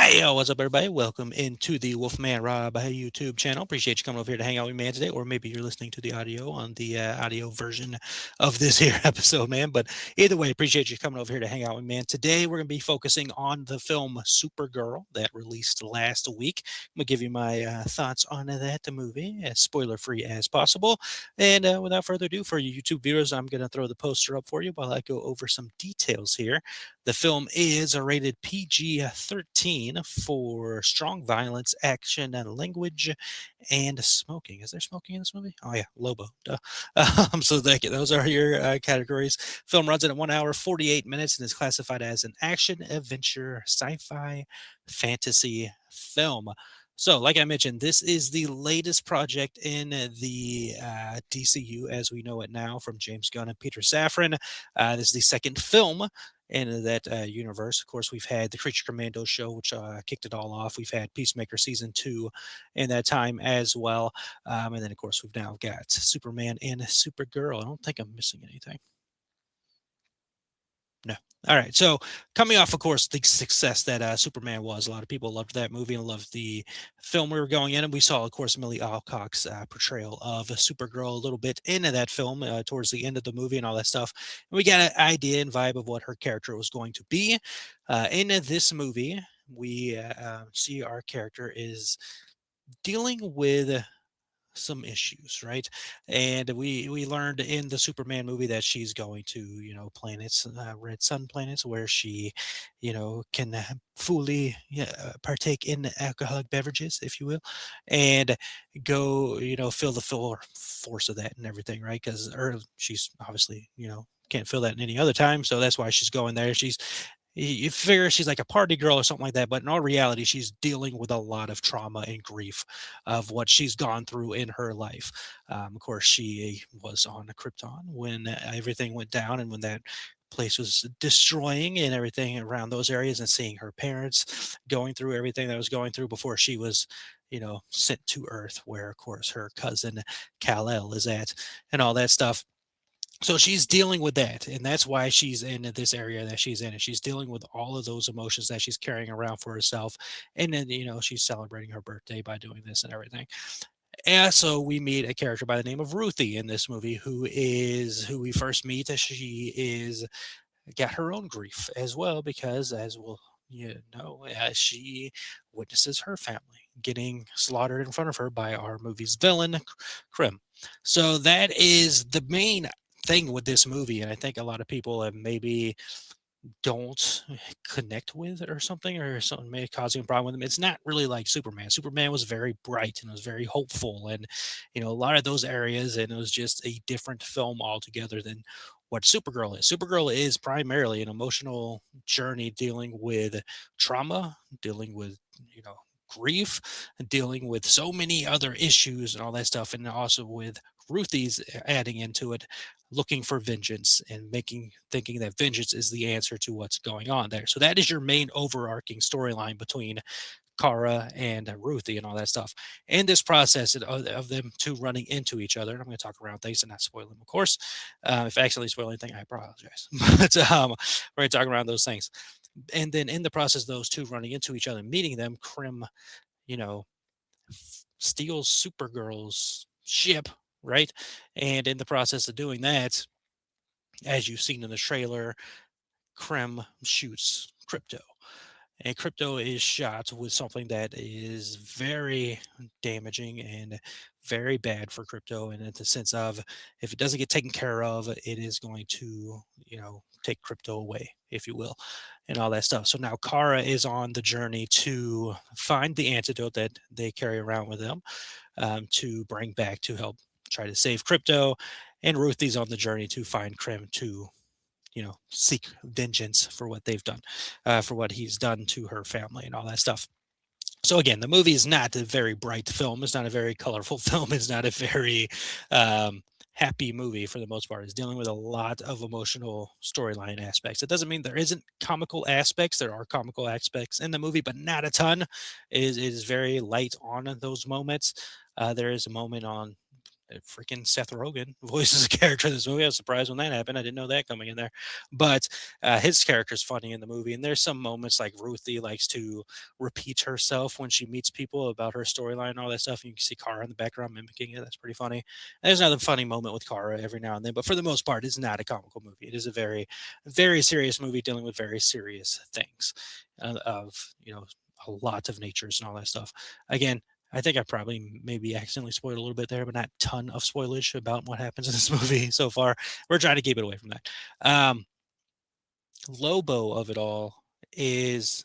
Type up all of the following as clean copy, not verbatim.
Hey, yo, what's up, everybody? Welcome into the Wolfman Rob YouTube channel. Appreciate you coming over here to hang out with me, man, today. Or maybe you're listening to the audio on the audio version of this here episode, man. But either way, appreciate you coming over here to hang out with me, man. Today, we're going to be focusing on the film Supergirl that released last week. I'm going to give you my thoughts on that movie, as spoiler free as possible. And without further ado, for you YouTube viewers, I'm going to throw the poster up for you while I go over some details here. The film is rated PG-13 for strong violence, action, and language, and smoking. Is there smoking in this movie? Oh yeah, Lobo. Duh. So thank you. Those are your categories. Film runs at 1 hour 48 minutes and is classified as an action, adventure, sci-fi, fantasy film. So, like I mentioned, this is the latest project in the DCU as we know it now from James Gunn and Peter Safran. This is the second film in that universe. Of course, we've had the Creature Commando show, which kicked it all off. We've had Peacemaker season 2 in that time as well. And then, of course, we've now got Superman and Supergirl. I don't think I'm missing anything. No. All right. So coming off, of course, the success that Superman was, a lot of people loved that movie and loved the film we were going in. And we saw, of course, Millie Alcock's portrayal of Supergirl a little bit into that film towards the end of the movie and all that stuff. And we got an idea and vibe of what her character was going to be. In this movie, we see our character is dealing with some issues, right? And we learned in the Superman movie that she's going to, planets, red sun planets, where she, can fully partake in alcoholic beverages, if you will, and go, feel the full force of that and everything, right? Because she's obviously, can't feel that in any other time, so that's why she's going there. You figure she's like a party girl or something like that, but in all reality, she's dealing with a lot of trauma and grief of what she's gone through in her life. Of course, she was on Krypton when everything went down and when that place was destroying and everything around those areas, and seeing her parents going through everything that was going through before she was, sent to Earth, where, of course, her cousin Kal-El is at and all that stuff. So she's dealing with that, and that's why she's in this area that she's in, and she's dealing with all of those emotions that she's carrying around for herself. And then, she's celebrating her birthday by doing this and everything. And so we meet a character by the name of Ruthie in this movie, who we first meet. She is got her own grief as well, because as we'll she witnesses her family getting slaughtered in front of her by our movie's villain, Krim. So that is the main thing with this movie, and I think a lot of people have maybe don't connect with it or something, or something may causing a problem with them. It's not really like Superman. Superman was very bright and was very hopeful, and a lot of those areas, and it was just a different film altogether than what Supergirl is. Supergirl is primarily an emotional journey dealing with trauma, dealing with grief, dealing with so many other issues and all that stuff, and also with Ruthie's adding into it, looking for vengeance and thinking that vengeance is the answer to what's going on there. So that is your main overarching storyline between Kara and Ruthie and all that stuff. And this process of them two running into each other, and I'm going to talk around things and not spoil them, of course. If I accidentally spoil anything, I apologize. But we're going to talk around those things. And then in the process, those two running into each other, meeting them, Krim, you know, steals Supergirl's ship, right? And in the process of doing that, as you've seen in the trailer, Krem shoots Crypto. And Crypto is shot with something that is very damaging and very bad for Crypto. And in the sense of, if it doesn't get taken care of, it is going to, take Crypto away, if you will, and all that stuff. So now Kara is on the journey to find the antidote that they carry around with them, to bring back to help try to save Crypto. And Ruthie's on the journey to find Krim to seek vengeance for what they've done, for what he's done to her family and all that stuff. So again, the movie is not a very bright film. It's not a very colorful film. It's not a very happy movie for the most part. It's dealing with a lot of emotional storyline aspects. It doesn't mean there isn't comical aspects. There are comical aspects in the movie, but not a ton. It is very light on those moments. There is a moment on freaking Seth Rogen voices a character in this movie. I was surprised when that happened. I didn't know that coming in there, but his character's funny in the movie. And there's some moments like Ruthie likes to repeat herself when she meets people about her storyline and all that stuff. And you can see Kara in the background mimicking it. That's pretty funny. And there's another funny moment with Kara every now and then, but for the most part, it's not a comical movie. It is a very, very serious movie dealing with very serious things of, a lot of natures and all that stuff. Again, I think I probably maybe accidentally spoiled a little bit there, but not ton of spoilage about what happens in this movie so far. We're trying to keep it away from that. Lobo of it all is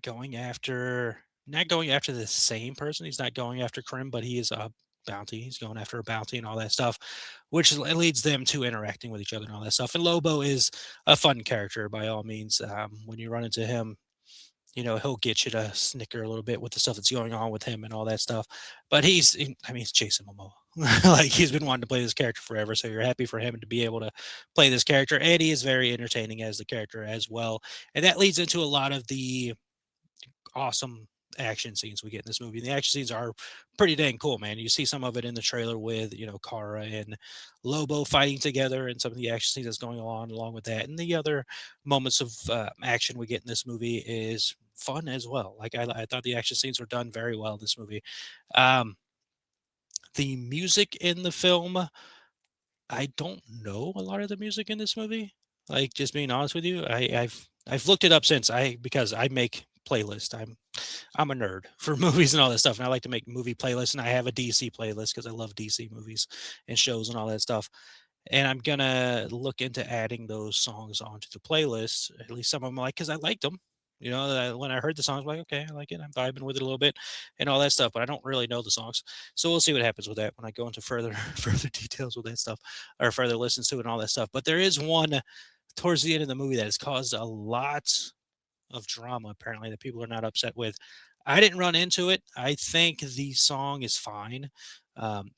going after not going after the same person. He's not going after Krim, but he is a bounty. He's going after a bounty and all that stuff, which leads them to interacting with each other and all that stuff. And Lobo is a fun character by all means. When you run into him, he'll get you to snicker a little bit with the stuff that's going on with him and all that stuff. But he's Jason Momoa. Like he's been wanting to play this character forever, so you're happy for him to be able to play this character, and he is very entertaining as the character as well. And that leads into a lot of the awesome action scenes we get in this movie. The action scenes are pretty dang cool, man. You see some of it in the trailer with, Kara and Lobo fighting together and some of the action scenes that's going on along with that. And the other moments of action we get in this movie is fun as well. Like I thought the action scenes were done very well in this movie. Um, the music in the film, I don't know a lot of the music in this movie. Like just being honest with you, I've looked it up since because I make playlists. I'm a nerd for movies and all that stuff, and I like to make movie playlists. And I have a DC playlist because I love DC movies and shows and all that stuff. And I'm gonna look into adding those songs onto the playlist. At least some of them, like because I liked them. When I heard the songs, I'm like, okay, I like it. I'm vibing with it a little bit, and all that stuff. But I don't really know the songs, so we'll see what happens with that when I go into further further details with that stuff, or further listens to it and all that stuff. But there is one towards the end of the movie that has caused a lot of drama apparently that people are not upset with. I didn't run into it. I think the song is fine.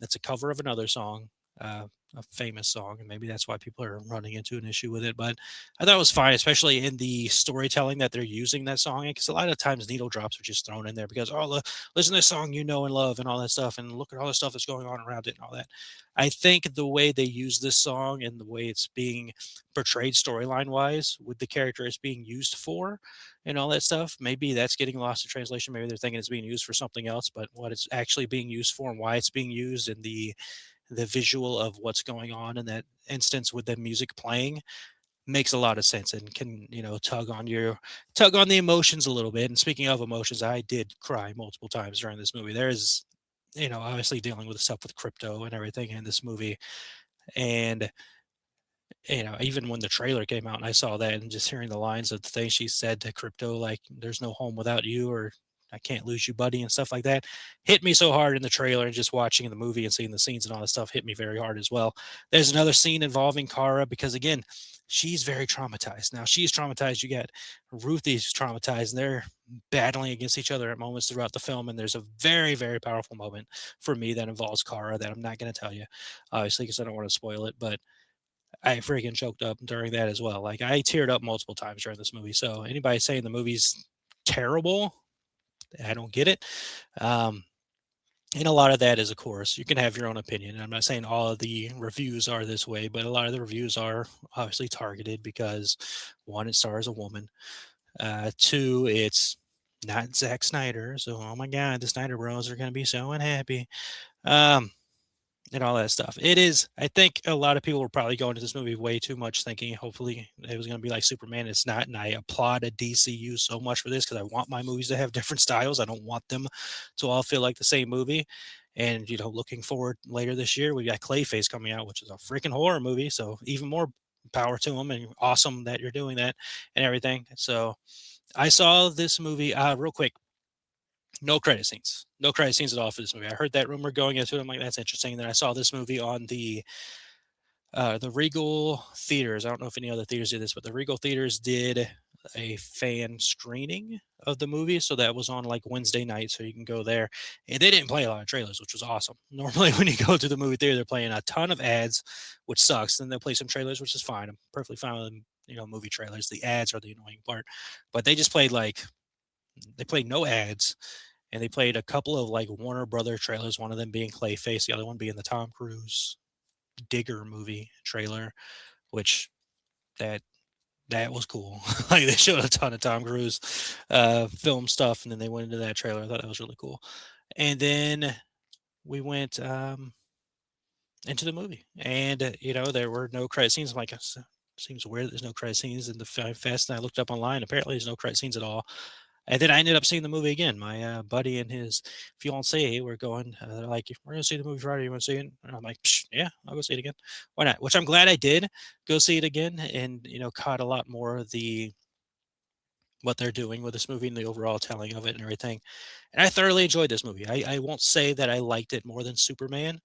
It's a cover of another song, uh, a famous song, and maybe that's why people are running into an issue with it. But I thought it was fine, especially in the storytelling that they're using that song in, because a lot of times needle drops are just thrown in there because listen to this song you know and love and all that stuff, and look at all the stuff that's going on around it and all that. I think the way they use this song and the way it's being portrayed storyline wise with the character it's being used for and all that stuff. Maybe that's getting lost in translation. Maybe they're thinking it's being used for something else, but what it's actually being used for and why it's being used and the visual of what's going on in that instance with the music playing makes a lot of sense and can, tug on the emotions a little bit. And speaking of emotions, I did cry multiple times during this movie. There is, obviously dealing with stuff with crypto and everything in this movie. And even when the trailer came out and I saw that and just hearing the lines of the things she said to Crypto, like, there's no home without you, or I can't lose you, buddy, and stuff like that, hit me so hard in the trailer. And just watching the movie and seeing the scenes and all that stuff hit me very hard as well. There's another scene involving Kara because, again, she's very traumatized. Now, she's traumatized. You got Ruthie's traumatized, and they're battling against each other at moments throughout the film. And there's a very, very powerful moment for me that involves Kara that I'm not going to tell you, obviously, because I don't want to spoil it. But I freaking choked up during that as well. Like I teared up multiple times during this movie. So anybody saying the movie's terrible, I don't get it. Um, and a lot of that is, of course, you can have your own opinion. I'm not saying all of the reviews are this way, but a lot of the reviews are obviously targeted because one, it stars a woman. Two, it's not Zack Snyder. So, oh my God, the Snyder Bros are going to be so unhappy. Um, and all that stuff. It is, I think a lot of people were probably going to this movie way too much thinking hopefully it was going to be like Superman. It's not. And I applaud a DCU so much for this because I want my movies to have different styles. I don't want them to all feel like the same movie. And, looking forward later this year, we got Clayface coming out, which is a freaking horror movie. So even more power to them and awesome that you're doing that and everything. So I saw this movie real quick. No credit scenes. No credit scenes at all for this movie. I heard that rumor going into it. I'm like, that's interesting. And then I saw this movie on the Regal Theaters. I don't know if any other theaters did this, but the Regal Theaters did a fan screening of the movie. So that was on like Wednesday night. So you can go there. And they didn't play a lot of trailers, which was awesome. Normally, when you go to the movie theater, they're playing a ton of ads, which sucks. Then they'll play some trailers, which is fine. I'm perfectly fine with them, movie trailers. The ads are the annoying part. But they just played they played no ads and they played a couple of like Warner Brother trailers, one of them being Clayface, the other one being the Tom Cruise Digger movie trailer, which that that was cool. Like they showed a ton of Tom Cruise film stuff, and then they went into that trailer. I thought that was really cool. And then we went into the movie, and there were no credit scenes. I'm like, seems weird. There's no credit scenes in the Fast. And I looked up online. Apparently, there's no credit scenes at all. And then I ended up seeing the movie again. My buddy and his fiance were going. They're like, "We're gonna see the movie Friday. You want to see it?" And I'm like, "Psh, "Yeah, I'll go see it again. Why not?" Which I'm glad I did go see it again, and caught a lot more of the what they're doing with this movie and the overall telling of it and everything. And I thoroughly enjoyed this movie. I won't say that I liked it more than Superman,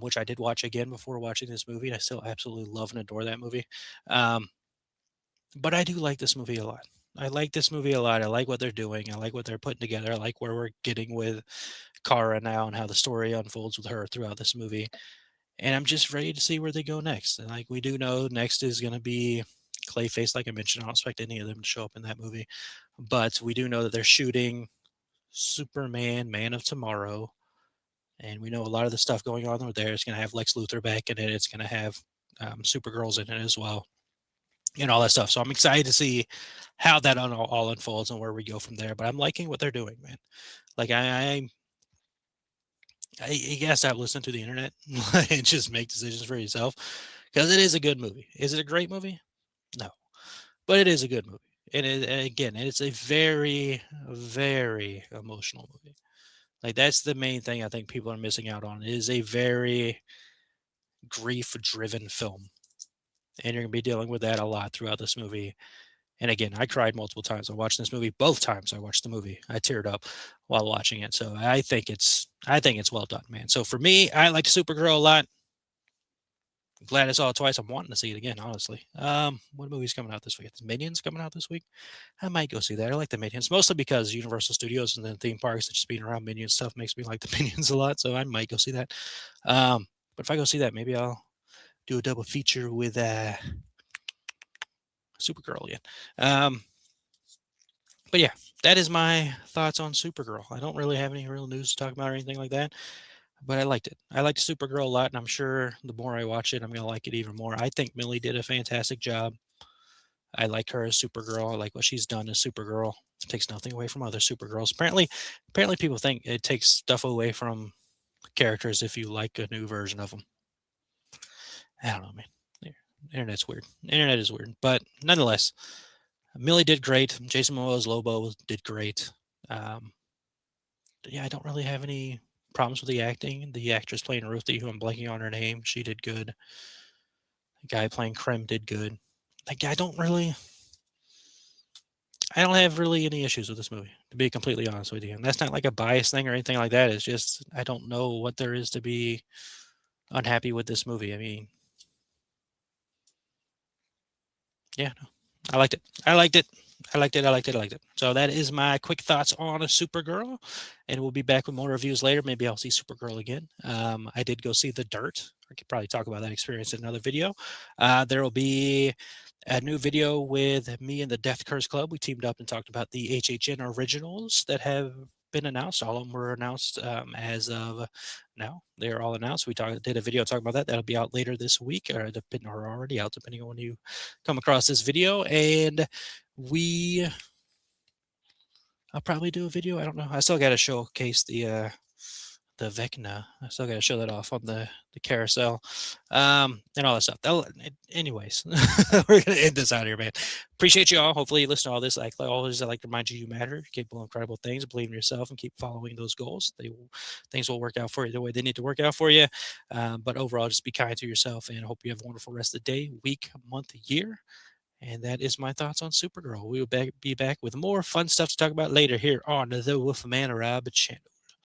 which I did watch again before watching this movie, and I still absolutely love and adore that movie. Um, but I do like this movie a lot. I like this movie a lot. I like what they're doing. I like what they're putting together. I like where we're getting with Kara now and how the story unfolds with her throughout this movie. And I'm just ready to see where they go next. And like we do know next is going to be Clayface, like I mentioned. I don't expect any of them to show up in that movie. But we do know that they're shooting Superman, Man of Tomorrow. And we know a lot of the stuff going on over there is going to have Lex Luthor back in it. It's going to have Supergirls in it as well, and all that stuff. So I'm excited to see how that all unfolds and where we go from there. But I'm liking what they're doing, man. Like you gotta stop listening to the internet and just make decisions for yourself, because it is a good movie. Is it a great movie? No, but it is a good movie. And again, it's a very, very emotional movie. Like that's the main thing I think people are missing out on. It is a very grief-driven film, and you're gonna be dealing with that a lot throughout this movie. And again, I cried multiple times. I watched this movie both times I watched the movie. I teared up while watching it. So I think it's well done, man. So for me, I like Supergirl a lot. I'm glad I saw it twice. I'm wanting to see it again, honestly. What movie's coming out this week? Is Minions coming out this week? I might go see that. I like the Minions mostly because Universal Studios and the theme parks and just being around Minion stuff makes me like the Minions a lot. So I might go see that. But if I go see that, maybe I'll do a double feature with Supergirl again. But yeah, that is my thoughts on Supergirl. I don't really have any real news to talk about or anything like that, but I liked it. I liked Supergirl a lot, and I'm sure the more I watch it, I'm gonna like it even more. I think Millie did a fantastic job. I like her as Supergirl. I like what she's done as Supergirl. It takes nothing away from other Supergirls. Apparently, people think it takes stuff away from characters if you like a new version of them. I don't know, man. Internet's weird. Internet is weird, but nonetheless, Millie did great. Jason Momoa's Lobo did great. Um, yeah, I don't really have any problems with the acting. The actress playing Ruthie, who I'm blanking on her name, she did good. The guy playing Krem did good. Like I don't have really any issues with this movie, to be completely honest with you. And that's not like a bias thing or anything like that. It's just I don't know what there is to be unhappy with this movie. I mean, yeah, no, I liked it. I liked it. I liked it. I liked it. I liked it. So that is my quick thoughts on a Supergirl, and we'll be back with more reviews later. Maybe I'll see Supergirl again. I did go see The Dirt. I could probably talk about that experience in another video. There will be a new video with me and the Death Curse Club. We teamed up and talked about the HHN originals that have been announced. All of them were announced as of now. They are all announced. Did a video talking about that. That'll be out later this week, or already out, depending on when you come across this video. And we I'll probably do a video. I don't know. I still got to showcase the Vecna. I still got to show that off on the carousel, and all that stuff. Anyways, we're gonna end this out here, man. Appreciate you all. Hopefully, you listen to all this. Like always, I like to remind you, you matter. You're capable of incredible things. Believe in yourself and keep following those goals. Things will work out for you the way they need to work out for you. But overall, just be kind to yourself, and hope you have a wonderful rest of the day, week, month, year. And that is my thoughts on Supergirl. We will be back with more fun stuff to talk about later here on the Wolfman Rob channel.